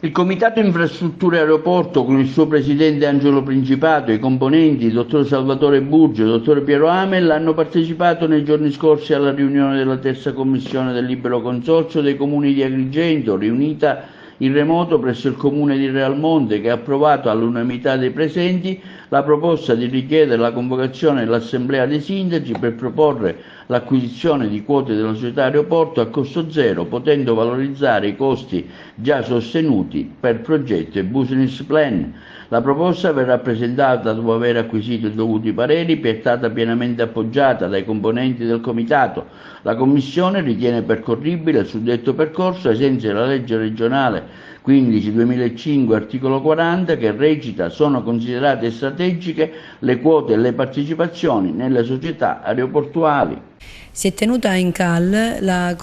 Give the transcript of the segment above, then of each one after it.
Il Comitato Infrastrutture Aeroporto, con il suo presidente Angelo Principato e i componenti, il dottor Salvatore Burgio e il dottor Piero Amel, hanno partecipato nei giorni scorsi alla riunione della terza commissione del Libero Consorzio dei Comuni di Agrigento, riunita in remoto presso il Comune di Realmonte, che ha approvato all'unanimità dei presenti la proposta di richiedere la convocazione dell'Assemblea dei Sindaci per proporre l'acquisizione di quote della società aeroporto a costo zero, potendo valorizzare i costi già sostenuti per progetto e business plan. La proposta verrà presentata dopo aver acquisito i dovuti pareri, è stata pienamente appoggiata dai componenti del Comitato. La Commissione ritiene percorribile il suddetto percorso ai sensi della legge regionale 15/2005 articolo 40, che recita: sono considerate strategiche le quote e le partecipazioni nelle società aeroportuali. Si è tenuta in CAL la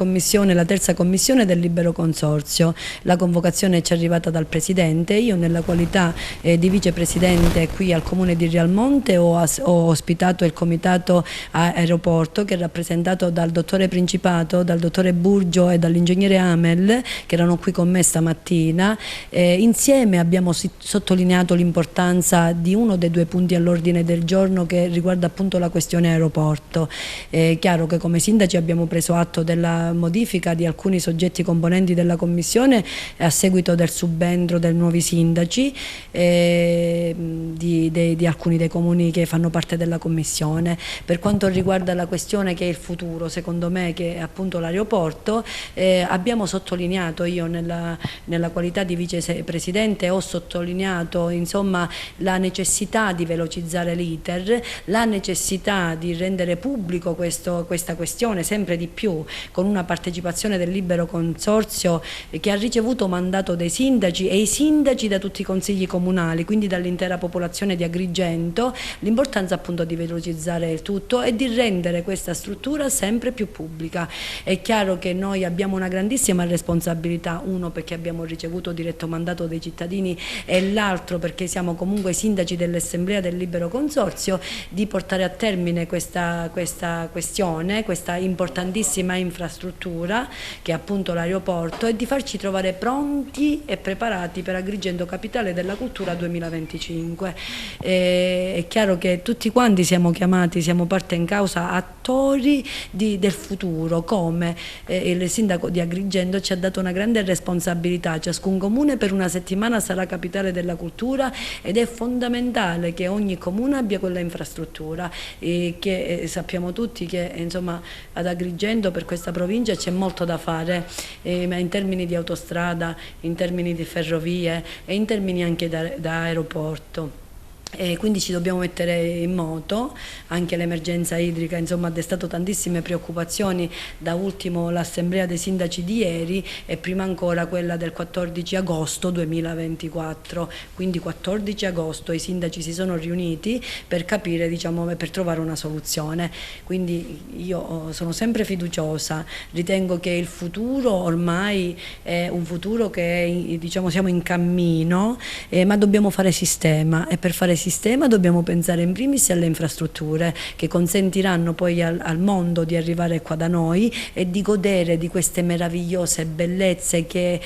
terza commissione del Libero Consorzio. La convocazione ci è arrivata dal Presidente. Io, nella qualità di Vicepresidente qui al Comune di Realmonte, ho ospitato il Comitato Aeroporto, che è rappresentato dal dottore Principato, dal dottore Burgio e dall'ingegnere Amel, che erano qui con me stamattina. Insieme abbiamo sottolineato l'importanza di uno dei due punti all'ordine del giorno, che riguarda appunto la questione aeroporto. È chiaro che come sindaci abbiamo preso atto della modifica di alcuni soggetti componenti della Commissione a seguito del subentro dei nuovi sindaci di alcuni dei comuni che fanno parte della Commissione. Per quanto riguarda la questione che è il futuro, secondo me, che è appunto l'aeroporto, abbiamo sottolineato, io nella qualità di Vicepresidente ho sottolineato insomma la necessità di velocizzare l'iter, la necessità di rendere pubblico questa questione sempre di più, con una partecipazione del Libero Consorzio che ha ricevuto mandato dai sindaci e i sindaci da tutti i consigli comunali, quindi dall'intera popolazione di Agrigento, l'importanza appunto di velocizzare il tutto e di rendere questa struttura sempre più pubblica. È chiaro che noi abbiamo una grandissima responsabilità, uno perché abbiamo ricevuto diretto mandato dai cittadini e l'altro perché siamo comunque sindaci dell'Assemblea del Libero Consorzio, di portare a termine questa questione, questa importantissima infrastruttura che è appunto l'aeroporto, e di farci trovare pronti e preparati per Agrigento Capitale della Cultura 2025. È chiaro che tutti quanti siamo chiamati, siamo parte in causa, attori del futuro, come il sindaco di Agrigento ci ha dato una grande responsabilità. Ciascun comune per una settimana sarà capitale della cultura ed è fondamentale che ogni comune abbia quella infrastruttura, che sappiamo tutti che insomma ad Agrigento, per questa provincia, c'è molto da fare in termini di autostrada, in termini di ferrovie e in termini anche da aeroporto. E quindi ci dobbiamo mettere in moto. Anche l'emergenza idrica insomma ha destato tantissime preoccupazioni, da ultimo l'assemblea dei sindaci di ieri e prima ancora quella del 14 agosto 2024, quindi 14 agosto i sindaci si sono riuniti per capire, diciamo, per trovare una soluzione. Quindi io sono sempre fiduciosa, ritengo che il futuro ormai è un futuro che diciamo siamo in cammino, ma dobbiamo fare sistema, e per fare sistema dobbiamo pensare in primis alle infrastrutture che consentiranno poi al mondo di arrivare qua da noi e di godere di queste meravigliose bellezze che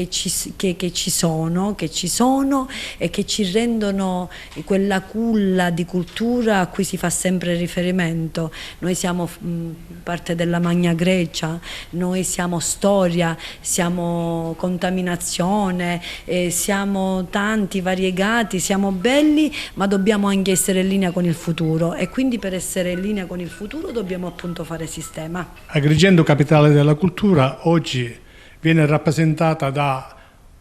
ci sono e che ci rendono quella culla di cultura a cui si fa sempre riferimento. Noi siamo parte della Magna Grecia, noi siamo storia, siamo contaminazione, siamo tanti, variegati, siamo belli, ma dobbiamo anche essere in linea con il futuro, e quindi per essere in linea con il futuro dobbiamo appunto fare sistema. Agrigento Capitale della Cultura oggi viene rappresentata da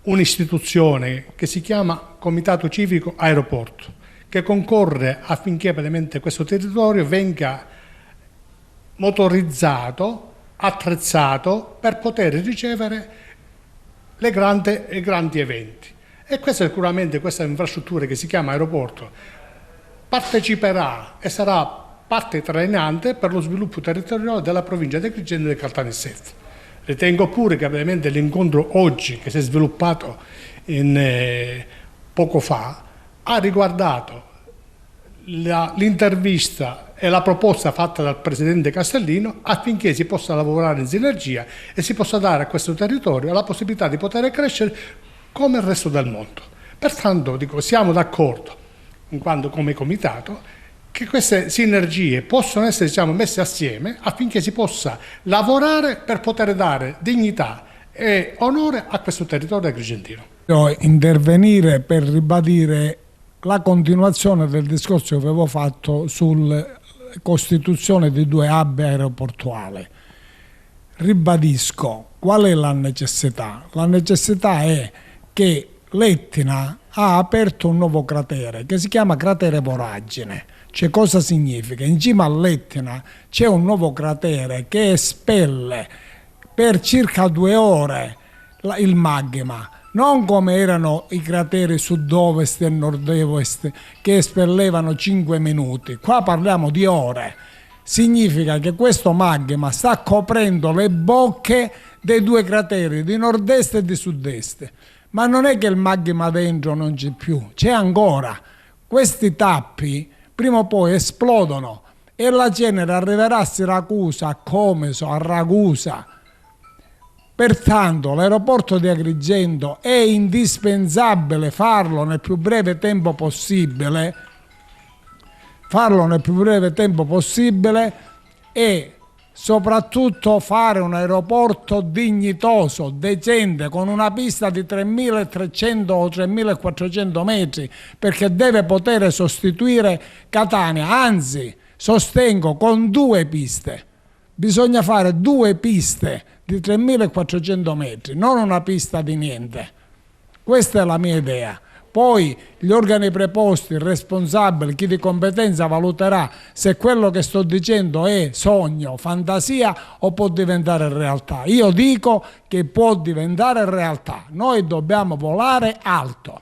un'istituzione che si chiama Comitato Civico Aeroporto, che concorre affinché veramente questo territorio venga motorizzato, attrezzato per poter ricevere i grandi eventi. E questa sicuramente, questa infrastruttura che si chiama aeroporto, parteciperà e sarà parte trainante per lo sviluppo territoriale della provincia di Agrigento e del Caltanissetta. Ritengo pure che ovviamente l'incontro oggi, che si è sviluppato poco fa, ha riguardato l'intervista e la proposta fatta dal Presidente Castellino affinché si possa lavorare in sinergia e si possa dare a questo territorio la possibilità di poter crescere come il resto del mondo. Pertanto dico, siamo d'accordo, in quanto come comitato, che queste sinergie possono essere, diciamo, messe assieme affinché si possa lavorare per poter dare dignità e onore a questo territorio agrigentino. Io intervenire per ribadire la continuazione del discorso che avevo fatto sulla costituzione di 2 hub aeroportuali. Ribadisco qual è la necessità. La necessità è che l'Etna ha aperto un nuovo cratere che si chiama cratere Voragine. Cioè, cosa significa? In cima all'Etna c'è un nuovo cratere che espelle per circa 2 ore il magma, non come erano i crateri sud-ovest e nord-ovest che espellevano 5 minuti. Qua parliamo di ore. Significa che questo magma sta coprendo le bocche dei 2 crateri di nord-est e di sud-est. Ma non è che il magma dentro non c'è più, c'è ancora. Questi tappi prima o poi esplodono e la cenere arriverà a Siracusa, a Comeso, a Ragusa. Pertanto l'aeroporto di Agrigento è indispensabile farlo nel più breve tempo possibile, e soprattutto fare un aeroporto dignitoso, decente, con una pista di 3.300 o 3.400 metri, perché deve poter sostituire Catania, anzi sostengo con 2 piste. Bisogna fare 2 piste di 3.400 metri, non una pista di niente. Questa è la mia idea. Poi gli organi preposti, il responsabile, chi di competenza valuterà se quello che sto dicendo è sogno, fantasia o può diventare realtà. Io dico che può diventare realtà. Noi dobbiamo volare alto.